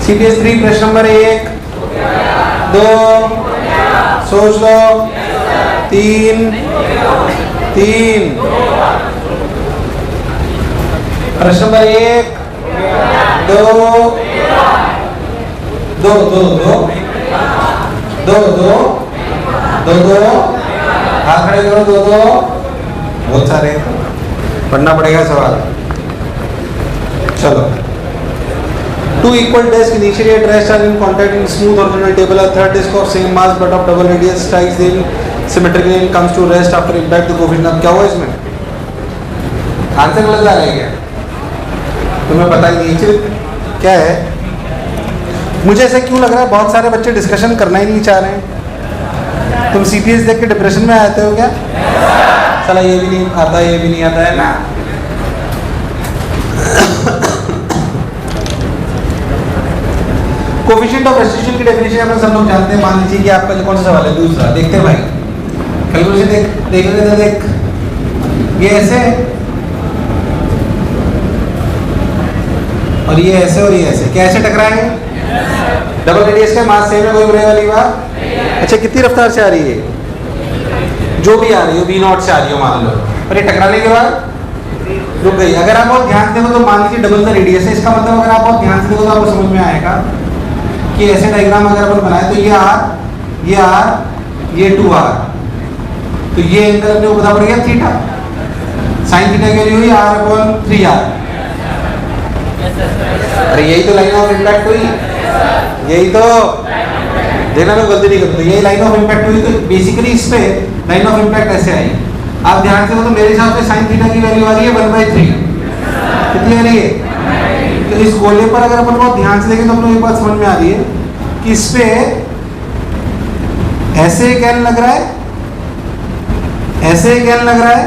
CPS 3 प्रश्न number 1, 2, सोच लो, 3, प्रश्न नंबर 1, 2, 2, हाथ खड़े करो, 2, बहुत सारे पढ़ना पड़ेगा सवाल। चलो, two equal discs initially at rest are in contact in smooth horizontal table. A third disc of same mass but of double radius strikes them symmetrically and comes to rest after impact. The coefficient of क्या हुआ इसमें? Answer गलत आ रहा है क्या? तुम्हें पता ही नहीं चल क्या है? मुझे ऐसा क्यों लग रहा है बहुत सारे बच्चे डिस्कशन करना ही नहीं चाह रहे हैं। तुम CPS देख के डिप्रेशन में आते हो क्या? चला ये भी नहीं आता, ये भी नहीं आता है ना। कोफिशिएंट ऑफ रेस्टिट्यूशन की डेफिनेशन अपन सब लोग जानते हैं। मान लीजिए कि आपका कौन सा सवाल है, दूसरा देखते हैं भाई, कैलकुलेशन देख ये ऐसे और ये ऐसे और ये ऐसे, क्या ऐसे टकराएंगे? डबल रेडियस का मास सेम है, कोई बुराई वाली बात। अच्छा, कितनी रफ्तार से आ रही है? जो भी आ रही हो, V0 से आ रही हो मान लो, और ये टकराने के बाद रुक गई। अगर आप बहुत ध्यान से देखो तो मान लीजिए डबल द रेडियस है, इसका मतलब अगर आप बहुत ध्यान से देखो तो आपको समझ में आएगा कि ऐसे डायग्राम अगर अपन बनाए तो ये R, ये 2R, तो ये एंगल अपने को पता पड़ गया थीटा। साइन थीटा की वैल्यू हुई R/3R। अरे यही तो लाइन ऑफ इम्पैक्ट हुई, यही तो देखना, मैं गलती नहीं करता, यही लाइन ऑफ इम्पैक्ट हुई। तो बेसिकली इस पे लाइन ऑफ इम्पैक्ट ऐसे आई। आप ध्यान से देखो तो मेरे हिसाब से साइन थीटा की वैल्यू आ रही है 1/3। कितनी आ रही है? तो इस गोले पर अगर अपन बहुत ध्यान से देखें तो अपने एक बात समझ में आ रही है कि इस पे ऐसे एक एंगल लग रहा है, ऐसे एक एंगल लग रहा है,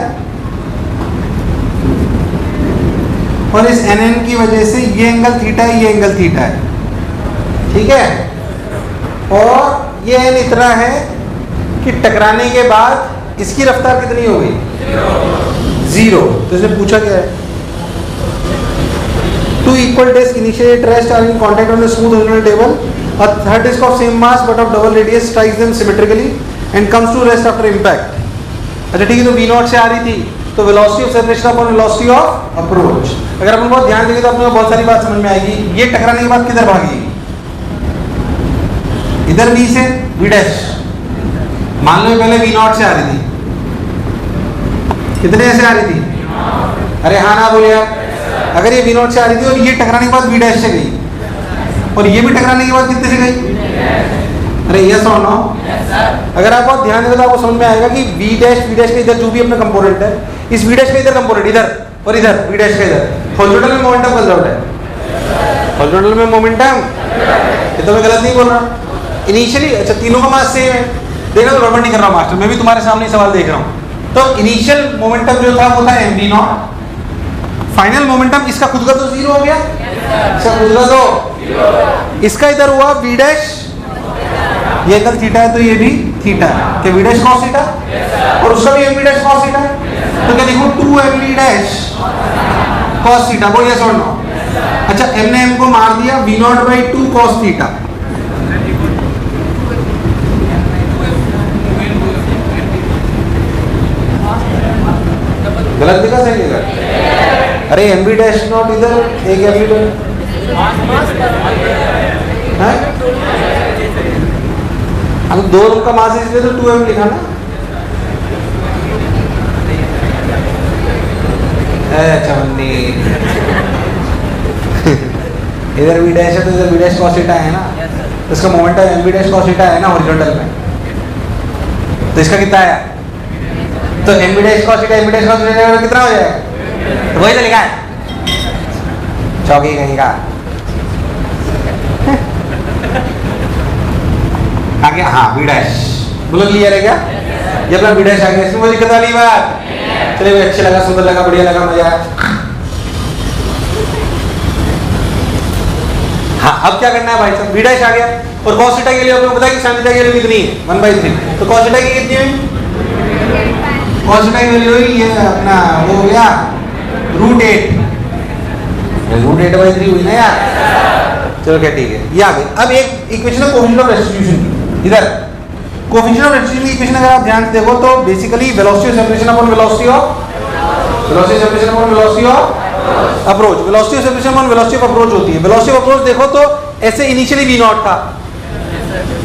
और इस NN की वजह से ये एंगल थीटा है, ये एंगल थीटा है, ठीक है। और ये एन इतना है कि टकराने के बाद इसकी रफ्तार कितनी हो गई? 0। तो इसने पूछा क्या है? Two equal discs initially at rest are in contact on a smooth horizontal table. A third disc of same mass but of double radius strikes them symmetrically and comes to rest after impact. अच्छा ठीक है, तो V0 से आ रही थी, तो velocity of separation upon velocity of approach। अगर अपन बहुत ध्यान देंगे तो अपने को बहुत सारी बात समझ में आएगी। ये टकराने के बाद किधर भागी? इधर V से V डैश। मान लो पहले V0 से आ रही थी, कितने से आ रही थी? अरे हाँ ना बोले यार। अगर ये V0 से आ रही थी और ये टकराने के बाद V डैश से गई, और ये भी टकराने के बाद कितने से गई? अरे यस और नो? अगर आप बहुत ध्यान दें तो आपको समझ में आएगा कि V डैश का इधर जो भी अपना कंपोनेंट है, इस V डैश का इधर कंपोनेंट इधर और इधर V डैश का इधर, हॉरिजॉन्टल में मोमेंटम कंजर्व्ड है। हॉरिजॉन्टल में मोमेंटम, ये तो मैं गलत नहीं बोल रहा। इनिशियली अच्छा तीनों का मास सेम है, देखना तो गड़बड़ नहीं कर रहा मास्टर, मैं भी तुम्हारे सामने सवाल देख रहा हूँ। तो इनिशियल मोमेंटम जो था वो था mv0, फाइनल मोमेंटम इसका खुद का तो 0 हो गया, इसका खुद का तो, इसका इधर हुआ V डैश, ये एंगल थीटा है तो ये भी थीटा है, क्या V डैश cos थीटा, और उसका भी mv डैश cos थीटा, तो क्या लिखूं 2mv डैश cos थीटा, बोल यस और नो? अच्छा m ने m को मार दिया V0/2 cos थीटा। गलत लिखा सही लिखा? अरे mv डैश नॉट इधर, एक mv डैश है, अब 2 रूम का मास इसलिए तो 2m लिखा ना। चवन्नी इधर v डैश है तो इधर v डैश cos थीटा है ना, तो इसका momentum mv dash cos theta है ना हॉरिजॉन्टल में, तो इसका कितना आया? तो mv dash cos theta mv dash cos theta कितना हो जाएगा? तो वही तो लिखा है, चौकी कहीं का आगे। हाँ v डैश बोलो, क्लियर है क्या? ये अपना v डैश आ गया, इसमें कोई दिक्कत वाली बात? चलिए भाई, अच्छा लगा, सुंदर लगा, बढ़िया लगा, मजा आया। हाँ अब क्या करना है भाई साहब, v डैश आ गया और cos थीटा के लिए आपको पता है कि sin थीटा की वैल्यू कितनी है? 1/3। तो cos थीटा की कितनी हुई? cos थीटा की वैल्यू हुई ये अपना वो हो गया √8 √8/3 हुई ना यार। चलो क्या ठीक है, ये आ गई। अब एक इक्वेशन है कोएफिशिएंट ऑफ रेस्टिट्यूशन की। इधर कोएफिशिएंट ऑफ रेस्टिट्यूशन की इक्वेशन अगर आप ध्यान से देखो तो basically velocity of separation upon velocity of approach, velocity of separation upon velocity of approach होती है। वेलोसिटी ऑफ अप्रोच देखो तो ऐसे इनिशियली v नॉट था,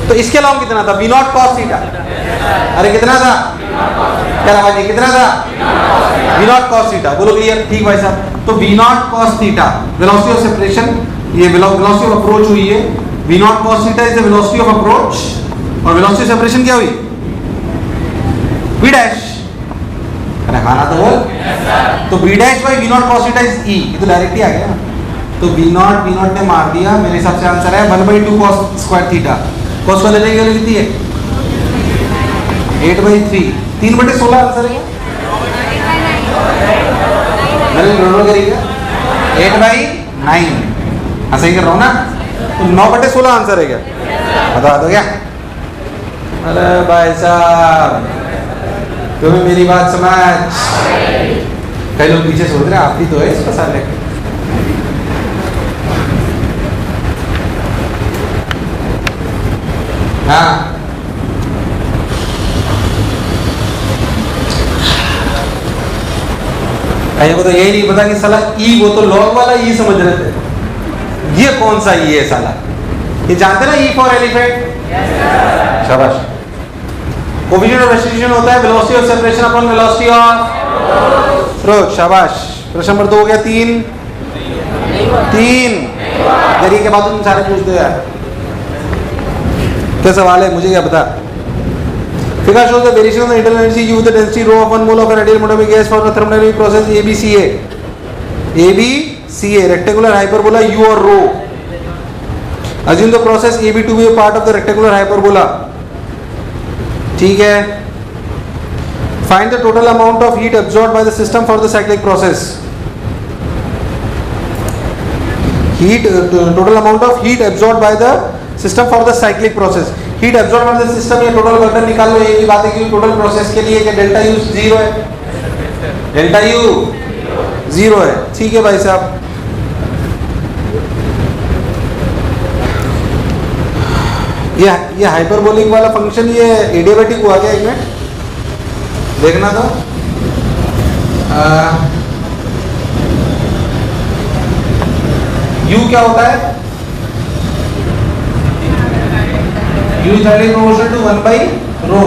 तो इसके अलावा कितना था, v नॉट cos थीटा। अरे कितना था, क्या आवाज है, कितना था, v नॉट cos थीटा। बोलो क्लियर, ठीक भाई साहब। तो v not cos theta velocity of separation, ये वेलोसिटी ऑफ अप्रोच हुई है। v not cos theta is the velocity of approach, और वेलोसिटी ऑफ सेपरेशन क्या हुई, v डैश। अरे हाँ ना तो बोल, तो v dash by v not cos theta is e, ये तो डायरेक्टली आ गया ना। तो v नॉट ने मार दिया, मेरे हिसाब से आंसर है 1/2 cos स्क्वायर थीटा। cos को लेने की वैल्यू कितनी है, 8/3, 3/16 आंसर है। मैंने दोनों करेगा 8/9, हाँ सही कर रहा हूँ ना, तो 9/16 आंसर है क्या, बता दो क्या। अरे भाई साहब तुम्हें मेरी बात समझ, कई लोग पीछे सोच रहे हैं आप ही तो है इसका साले। हाँ कहीं को तो यही नहीं पता कि साला ई, वो तो लॉग वाला ई समझ रहे थे, ये कौन सा ई है साला, ये जानते ना, ई फॉर एलिफेंट। शाबाश। कोएफिशिएंट ऑफ रेस्टिट्यूशन होता है velocity of separation upon velocity of approach. शाबाश। प्रश्न नंबर 2 हो गया, 3 जरिए के बाद तुम सारे पूछ दो यार, क्या सवाल है मुझे क्या पता। Figure shows the variation of the internal energy U with the density rho of 1 mole of an ideal monatomic gas for the thermodynamic process ABCA. ABCA rectangular hyperbola U or rho. Assume the process AB to be a part of the rectangular hyperbola. ठीक है। Find the total amount of heat absorbed by the system for the cyclic process. Total amount of heat absorbed by the system for the cyclic process. Heat absorb करने से system, ये total work निकाल लो। ये बात है कि total process के लिए क्या डेल्टा यू 0 है, डेल्टा यू 0 है। ठीक है भाई साहब। ये हाइपरबोलिक वाला फंक्शन ये एडियाबैटिक हुआ क्या, एक मिनट देखना तो। यू क्या होता है, U is directly proportional to 1/rho।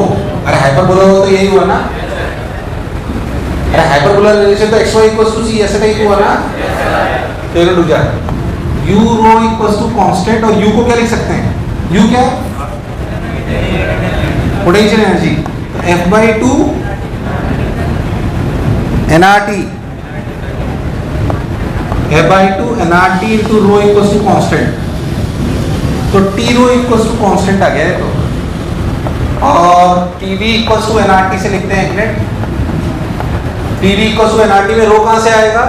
अरे हाइपरबोला हो तो यही हुआ ना, अरे हाइपरबोला रिलेशन तो xy equals to c ऐसे कहीं हुआ ना। तो ये रुक जा, u rho equals to constant, और u को क्या लिख सकते हैं, u क्या है, potential energy, F/2 nRT, F/2 nRT into rho equals to constant। तो T rho equals to constant आ गया है, तो और TV इक्वल्स टू nRT से लिखते हैं एक minute. TV equals to nRT में रो कहाँ से आएगा,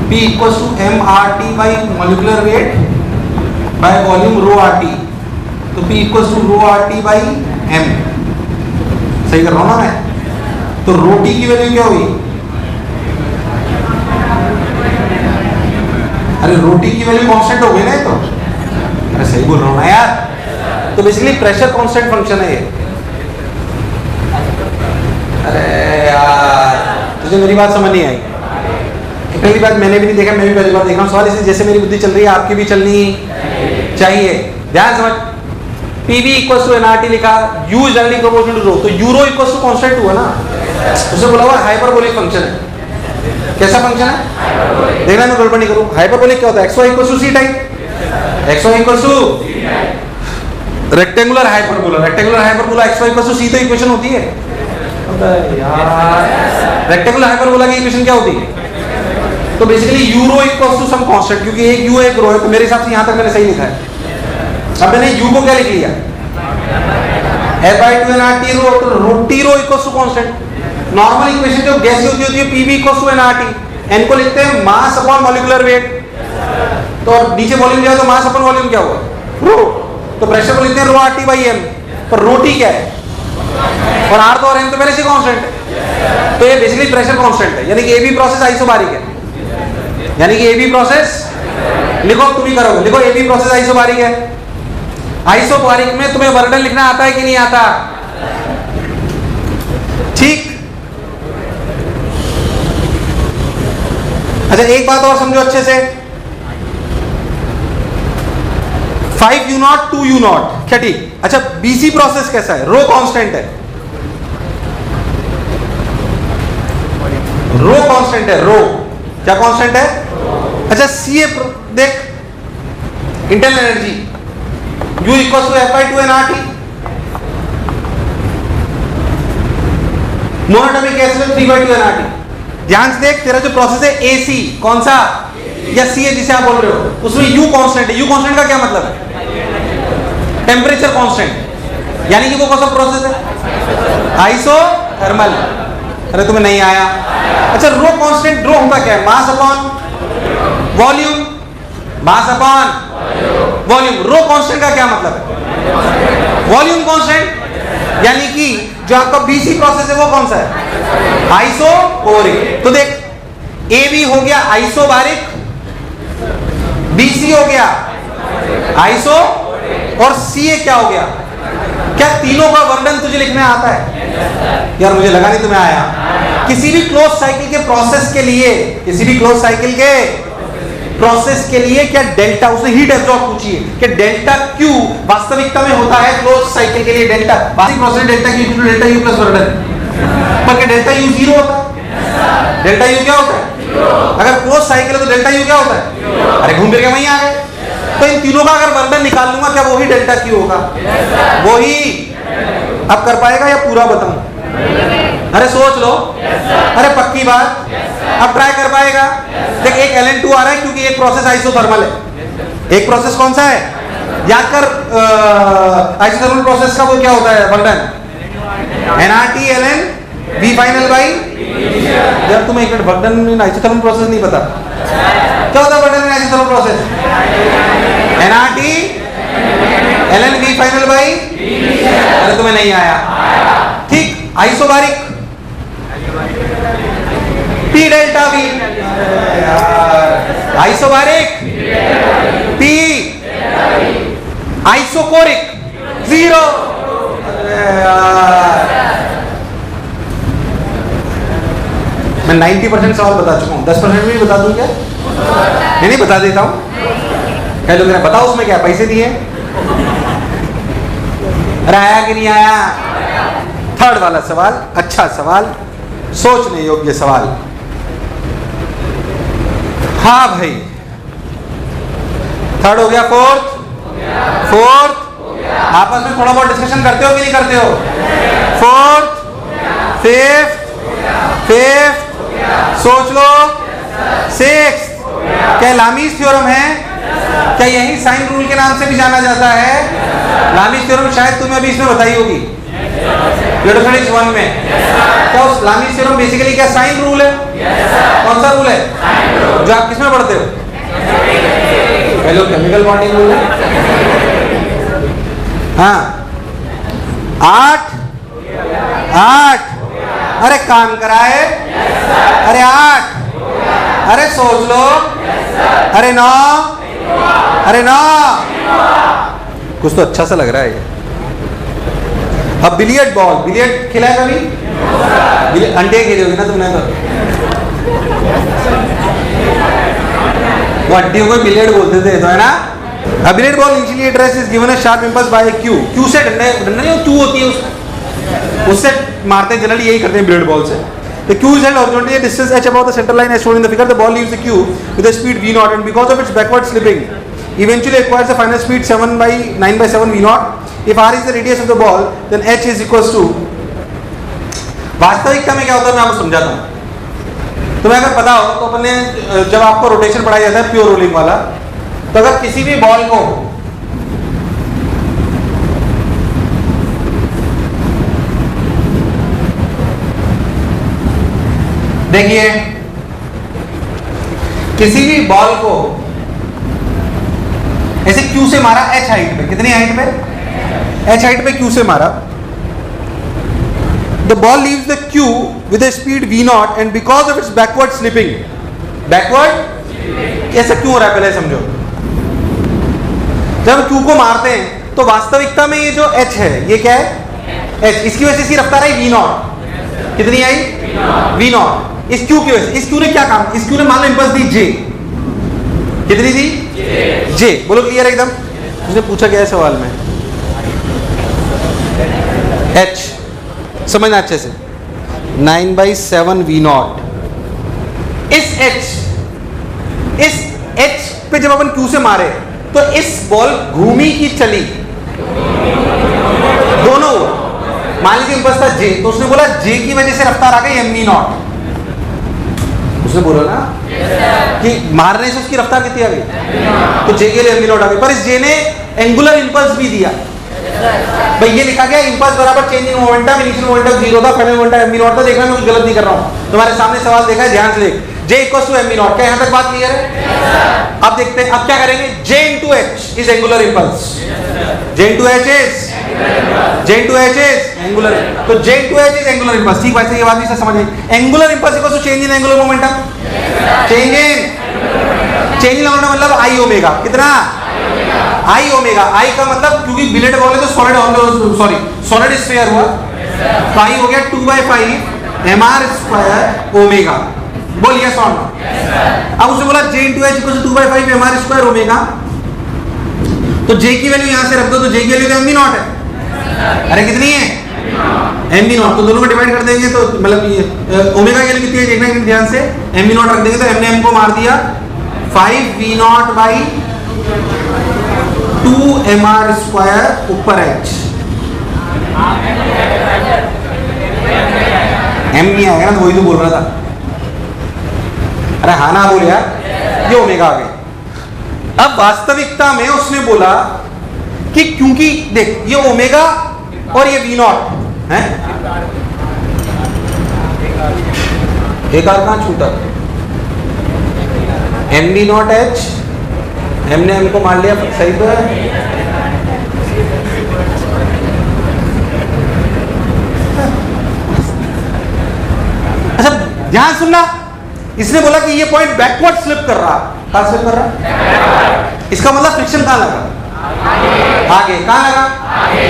P equals to mRT by molecular weight by volume rho RT। तो P equals to rho RT by m, सही कर रहा हूँ ना मैं। तो रो T की वैल्यू क्या हुई, अरे रो T की वैल्यू कांस्टेंट हो गई ना, तो मैं सही बोल रहा हूँ ना यार। तो बेसिकली प्रेशर कांस्टेंट फंक्शन है ये। अरे यार तुझे मेरी बात समझ नहीं आई, पहली बात मैंने भी नहीं देखा, मैं भी पहली बार देख रहा हूँ सवाल, इसलिए जैसे मेरी बुद्धि चल रही है आपकी भी चलनी चाहिए। ध्यान समझ, PV इक्वल्स टू nRT लिखा, U is directly proportional to rho, तो U rho equals to constant हुआ ना, उसे बोला हुआ हाइपरबोलिक फंक्शन है। कैसा फंक्शन है, देखना मैं गड़बड़ नहीं करूँ। हाइपरबोलिक क्या होता है, xy equals to c type, xy equals to rectangular hyperbola, rectangular hyperbola xy equals to c तो इक्वेशन होती है यार। रेक्टेंगुलर हाइपरबोला की इक्वेशन क्या होती है, तो basically u rho equals to some constant, क्योंकि एक u एक rho है, तो मेरे हिसाब से यहां तक मैंने सही लिखा है। अब मैंने u को क्या लिख लिया, F/2 nRT rho, तो rho T rho equals to constant. Normal equation जो गैस की होती है PV equals to nRT, n को लिखते हैं मास अपॉन मॉलिक्यूलर वेट, तो नीचे वॉल्यूम जाए तो मास अपन वॉल्यूम क्या हुआ, रो, तो प्रेशर को लिखते हैं रो RT बाई m, पर रो T क्या है, और R तो और m तो पहले से कांस्टेंट है। तो ये बेसिकली प्रेशर कांस्टेंट है, यानी कि AB प्रोसेस आइसोबारिक है, यानी कि AB प्रोसेस लिखो, तुम ही करोगे, लिखो ए बी प्रोसेस आइसोबारिक है। आइसोबारिक में तुम्हें वर्णन लिखना आता है कि नहीं आता? ठीक। अच्छा एक बात और समझो अच्छे से, 5u0 2u0, क्या ठीक? अच्छा बीसी प्रोसेस कैसा है? रो कांस्टेंट है, रो कांस्टेंट है, रो क्या कांस्टेंट है? अच्छा सीए देख, internal energy U equal to F/2 nRT, monatomic gas में 3/2 nRT। ध्यान से देख, तेरा जो प्रोसेस है AC, कौन सा? या CA जिसे आप बोल रहे हो, उसमें U कांस्टेंट है। U कांस्टेंट का क्या मतलब है? टेम्परेचर कांस्टेंट, यानी कि वो कौन सा प्रोसेस है? आइसोथर्मल। अरे तुम्हें नहीं आया? अच्छा रो कांस्टेंट, रो होता क्या है? Mass upon volume, mass upon volume. Rho constant का क्या मतलब है? वॉल्यूम कांस्टेंट, यानी कि जो आपका बीसी प्रोसेस है वो कौन सा है? आइसोबारिक। तो देख AB हो गया आइसोबारिक, BC हो गया आइसो, और CA क्या हो गया? क्या तीनों का वर्णन तुझे लिखने आता है? यार मुझे लगा नहीं तुम्हें आया। किसी भी क्लोज साइकिल के प्रोसेस के लिए, किसी भी क्लोज साइकिल के प्रोसेस के लिए क्या डेल्टा, उसने हीट एब्जॉर्ब पूछी है कि डेल्टा Q वास्तविकता में होता है क्लोज साइकिल के लिए डेल्टा, वास्तविक process delta Q equal to delta U plus वर्णन, पर क्या डेल्टा U 0 होता है? डेल्टा U क्या होता है? अगर क्लोज साइकिल है तो डेल्टा U क्या होता है? अरे घूम फिर के वहीं आ गए। तो इन तीनों का अगर वर्णन निकाल लूंगा, क्या वही डेल्टा Q होगा? वही। अब कर पाएगा या पूरा बताऊं? अरे सोच लो। अरे पक्की बात। अब ट्राई कर पाएगा? देख एक Ln2 आ रहा है क्योंकि एक प्रोसेस आइसोथर्मल है, एक प्रोसेस कौन सा है? याद कर, आइसोथर्मल प्रोसेस का वो क्या होता है वर्णन? nRT ln V final by. यार तुम्हें एक मिनट, वर्णन इन आइसोथर्मल प्रोसेस नहीं पता क्या होता है? वर्णन in isothermal process nRT ln V final by. अरे तुम्हें नहीं आया? ठीक। Isobaric P delta V, isobaric P, isochoric 0। मैं 90% सवाल बता चुका हूँ, 10% भी बता दूं क्या? नहीं बता देता हूँ। कह लो बताओ उसमें क्या पैसे दिए? अरे आया कि नहीं आया? थर्ड वाला सवाल अच्छा सवाल, सोचने योग्य सवाल। हाँ भाई, थर्ड हो गया, फोर्थ आपस में थोड़ा बहुत डिस्कशन करते हो कि नहीं करते हो? फोर्थ, फिफ्थ, सोच लो, सिक्स्थ। क्या लामीज थ्योरम है? क्या यही साइन रूल के नाम से भी जाना जाता है? लामीज थ्योरम शायद तुम्हें अभी इसमें बताई होगी इलेक्ट्रोस्टैटिक्स 1 में। क्या उस लामीज थ्योरम बेसिकली क्या साइन रूल है? कौन सा रूल है जो आप किसमें पढ़ते हो? हेलो केमिकल बॉन्डिंग रूल है। हाँ 8 अरे काम कराए, अरे 8, अरे सोच लो, अरे 9, कुछ तो अच्छा सा लग रहा है ये। अब बिलियर्ड बॉल, बिलियर्ड खेला है कभी? अंडे खेली होगी ना तुमने तो। वो अंडियों को बिलियर्ड बोलते थे तो, है ना? A billiard ball initially address is given a sharp impulse by a Q। Q से डंडा नहीं, Q होती है उससे मारते हैं जनरली, यही करते हैं बिलियर्ड बॉल से। The Q is held horizontally at distance h above the center line as shown in the figure. The ball leaves the Q with a speed v0 and because of its backward slipping, eventually acquires a final speed 9/7 v0. If r is the radius of the ball, then h is equals to। वास्तविकता में क्या होता है मैं आपको समझाता हूँ। तुम्हें अगर पता हो तो अपने जब आपको रोटेशन पढ़ाया जाता है प्योर रोलिंग वाला, तो अगर किसी भी बॉल को देखिए, किसी भी बॉल को ऐसे Q से मारा h हाइट पे, कितनी हाइट पे? h हाइट पे Q से मारा। The ball leaves the Q with a speed v0 and because of its backward slipping, backward ऐसा क्यों हो रहा है पहले समझो। जब Q को मारते हैं तो वास्तविकता में ये जो H है ये क्या है? H, इसकी वजह से इसकी रफ्तार आई V0। कितनी आई? V0। इस Q की वजह से, इस Q ने क्या काम, इस Q ने मान लो इंपल्स दी J, कितनी दी? J। बोलो क्लियर एकदम? मुझे पूछा गया है सवाल में H, समझना अच्छे से, 9/7 V0। इस H पे जब अपन Q से मारे तो इस बॉल घूमी की चली, दोनों, मान लीजिए इंपल्स था J, तो उसने बोला J की वजह से रफ्तार आ गई mv0। उसने बोला ना कि मारने से उसकी रफ्तार कितनी आ गई, तो J के लिए mv0 आ गई। पर इस J ने एंगुलर इंपल्स भी दिया भाई, ये लिखा गया इंपल्स बराबर change in momentum, initial momentum 0 था, फाइनल मोमेंटम mv0 था। देखना मैं कुछ गलत नहीं कर रहा हूं, तुम्हारे सामने सवाल देखा है, ध्यान से देख। J इक्वल्स टू mv0, क्या यहां तक बात क्लियर है? अब देखते हैं, अब क्या करेंगे? J into H is angular impulse, J into H is angular, तो J into H is angular impulse। ठीक वैसे ये बात भी समझ आई। Angular impulse equals to change in angular momentum, change in momentum मतलब I ओमेगा, कितना? I omega. I का मतलब, क्योंकि बिलेट बॉल है तो सॉलिड स्फीयर हुआ, तो I हो गया 2/5 mr² ओमेगा। बोल यस और नो? अब उसने बोला J into H equal to 2/5 mr² omega, तो J की वैल्यू यहां से रख दो, तो J की वैल्यू तो mv0 है। अरे कितनी है? mv0। तो दोनों को डिवाइड कर देंगे तो मतलब ओमेगा की वैल्यू कितनी है देखना ध्यान से, mv0 रख देंगे तो m ने m को मार दिया 5v0/2 mr² ऊपर H, m नहीं आएगा ना, वही तो बोल रहा था। अरे हाँ ना बोल यार, ये ओमेगा आ गई। अब वास्तविकता में उसने बोला कि क्योंकि देख ये ओमेगा और ये V0 है, एक आर कहां छूटा, mv0h, m ने m को मान लिया, सही तो है। अच्छा ध्यान सुनना, इसने बोला कि ये पॉइंट बैकवर्ड स्लिप कर रहा, कहां स्लिप कर रहा? इसका मतलब फ्रिक्शन कहां लगा? आगे। कहां लगा? आगे।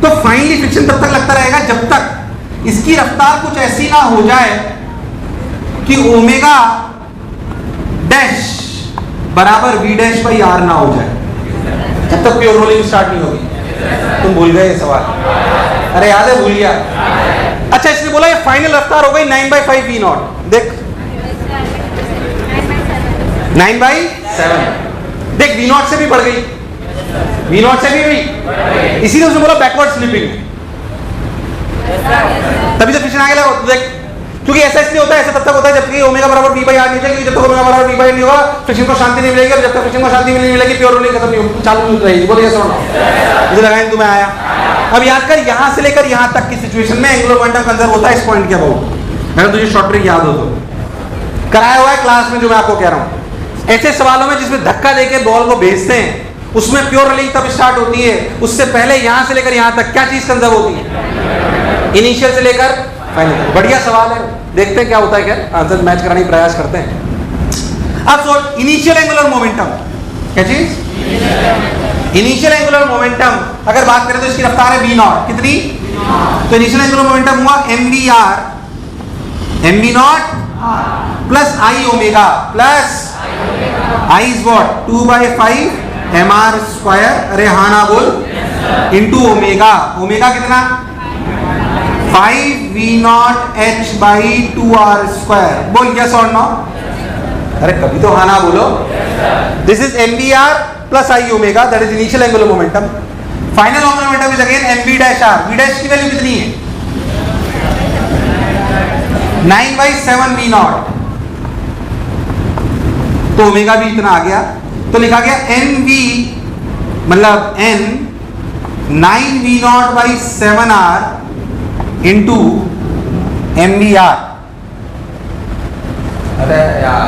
तो फाइनली फ्रिक्शन तब तक लगता रहेगा जब तक इसकी रफ्तार कुछ ऐसी ना हो जाए कि ओमेगा डैश बराबर v'/r ना हो जाए, जब तक प्योर रोलिंग स्टार्ट नहीं होगी। तुम भूल गए ये सवाल? अरे याद है? भूल गया? अच्छा इसने बोला ये फाइनल रफ्तार हो गई 9/5 v0। देख 9/7, देख v0 से भी बढ़ गई, v0 से भी हुई, इसीलिए उसने बोला बैकवर्ड स्लिपिंग, तभी तो फ्रिक्शन आगे लगा। तो देख, क्योंकि ऐसा इसलिए होता है, ऐसा तब तक होता है जब तक ओमेगा बराबर v/r नहीं होगा, क्योंकि जब तक ओमेगा बराबर v/r नहीं होगा फ्रिक्शन को शांति नहीं मिलेगी, और जब तक फ्रिक्शन को शांति नहीं मिलेगी प्योर रोलिंग खत्म नहीं होगी, चालू रहेगी। बोलिए सुनो, मुझे लगा तुम्हें आया। अब याद कर, यहां से लेकर यहां तक की सिचुएशन में एंगुलर मोमेंटम कंजर्व होता है इस पॉइंट के अबाउट। अगर तुझे शॉर्ट ट्रिक याद हो तो कराया हुआ है क्लास में, जो मैं आपको कह रहा हूं। ऐसे सवालों में जिसमें धक्का देके बॉल को भेजते हैं, उसमें प्योर रोलिंग तब स्टार्ट होती है, उससे पहले यहां से लेकर यहां तक क्या चीज कंजर्व होती है? इनिशियल से लेकर फाइनल। बढ़िया सवाल है, देखते हैं क्या होता है, क्या आंसर मैच कराने का प्रयास करते हैं। अब सोच, इनिशियल एंगुलर मोमेंटम क्या चीज? इनिशियल एंगुलर मोमेंटम अगर बात करें तो इसकी रफ्तार है v0, कितनी? तो इनिशियल एंगुलर मोमेंटम हुआ mv0 plus I omega plus I is what 2/5 mr², अरे हाँ ना बोल, इंटू ओमेगा। ओमेगा कितना? 5v0h/2r²। बोल यस और नो? अरे कभी तो हाँ ना बोलो। This is mvr plus I omega, that is initial angular momentum. Final angular momentum is again mv'(r). v' की वैल्यू कितनी है? 9/7 v0, तो ओमेगा भी इतना आ गया, तो लिखा गया mv मतलब n 9v0/7r इंटू mvr, अरे यार,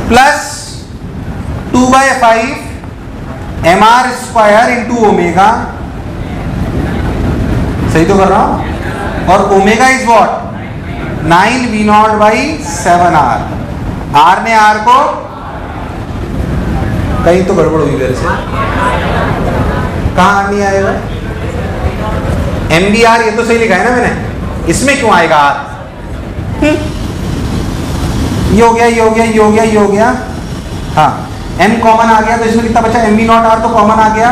प्लस 2/5 mr² इंटू ओमेगा। सही तो कर रहा हूं? और omega is what 9v0/7r। r ने r को कहीं तो गड़बड़ हुई मेरे से, कहाँ नहीं आएगा? MBR ये तो सही लिखा है ना मैंने, इसमें क्यों आएगा R? ये हो गया, ये हो गया, ये हो गया, ये हो गया। हाँ, M कॉमन आ गया तो इसमें कितना बचा? MB नॉट R तो कॉमन आ गया,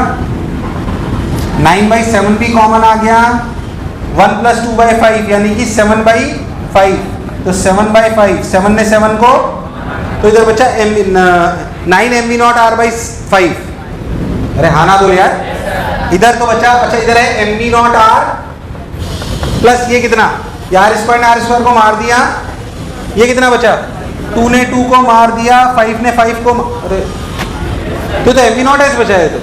9/7 भी कॉमन आ गया, 1 + 2/5 यानी कि 7/5, तो 7/5, 7 ने 7 को, तो इधर बचा 9 MB नॉट R/5। अरे हाँ ना बोले यार, इधर तो बचा, अच्छा इधर है MB नॉट R प्लस ये कितना, R स्क्वायर ने R स्क्वायर को मार दिया, ये कितना बचा? 2 ने 2 को मार दिया, 5 ने 5 को, अरे तो MB नॉट H बचा है तो,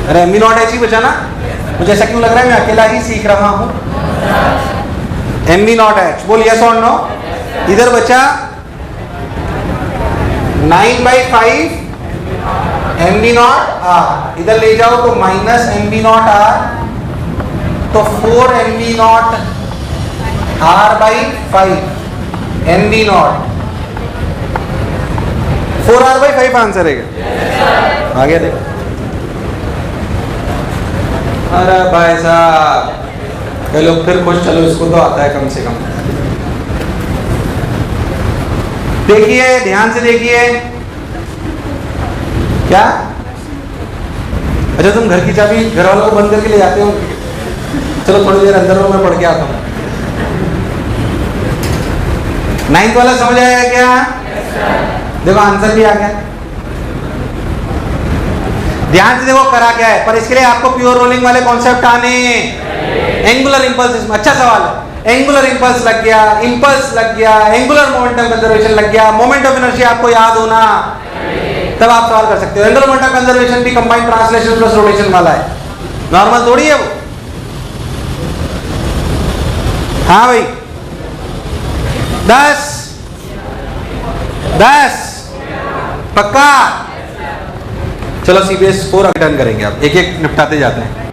अरे MB नॉट H ही बचा ना, मुझे ऐसा क्यों लग रहा है मैं अकेला ही सीख रहा हूँ? MB नॉट H, बोल यस और नो। इधर बचा 9/5 MB नॉट R, इधर ले जाओ तो माइनस MB नॉट R, तो 4 MB not R/5 MB not, 4R/5 answer है क्या? आ गया देख। अरे भाई साहब, कई लोग फिर खुश, चलो इसको तो आता है कम से कम। देखिए ध्यान से देखिए, क्या? अच्छा तुम घर की चाबी घर वालों को बंद करके ले जाते हो? चलो थोड़ी देर अंदर में पढ़ के आता हूँ। 9th वाला समझ आया क्या? देखो आंसर भी आ गया, ध्यान से देखो करा क्या है, पर इसके लिए आपको प्योर रोलिंग वाले कॉन्सेप्ट आने, एंगुलर इंपल्स, इसमें अच्छा सवाल है। एंगुलर इंपल्स लग गया, इंपल्स लग गया, एंगुलर मोमेंटम कंजर्वेशन लग गया, मोमेंट ऑफ इनर्शिया आपको याद होना, तब आप सवाल कर सकते हो। एंगुलर मोमेंटम कंजर्वेशन भी कंबाइंड ट्रांसलेशन प्लस रोटेशन वाला है, नॉर्मल थोड़ी है वो। हाँ भाई 10 पक्का? चलो CBS 4 डन करेंगे, आप एक एक निपटाते जाते हैं।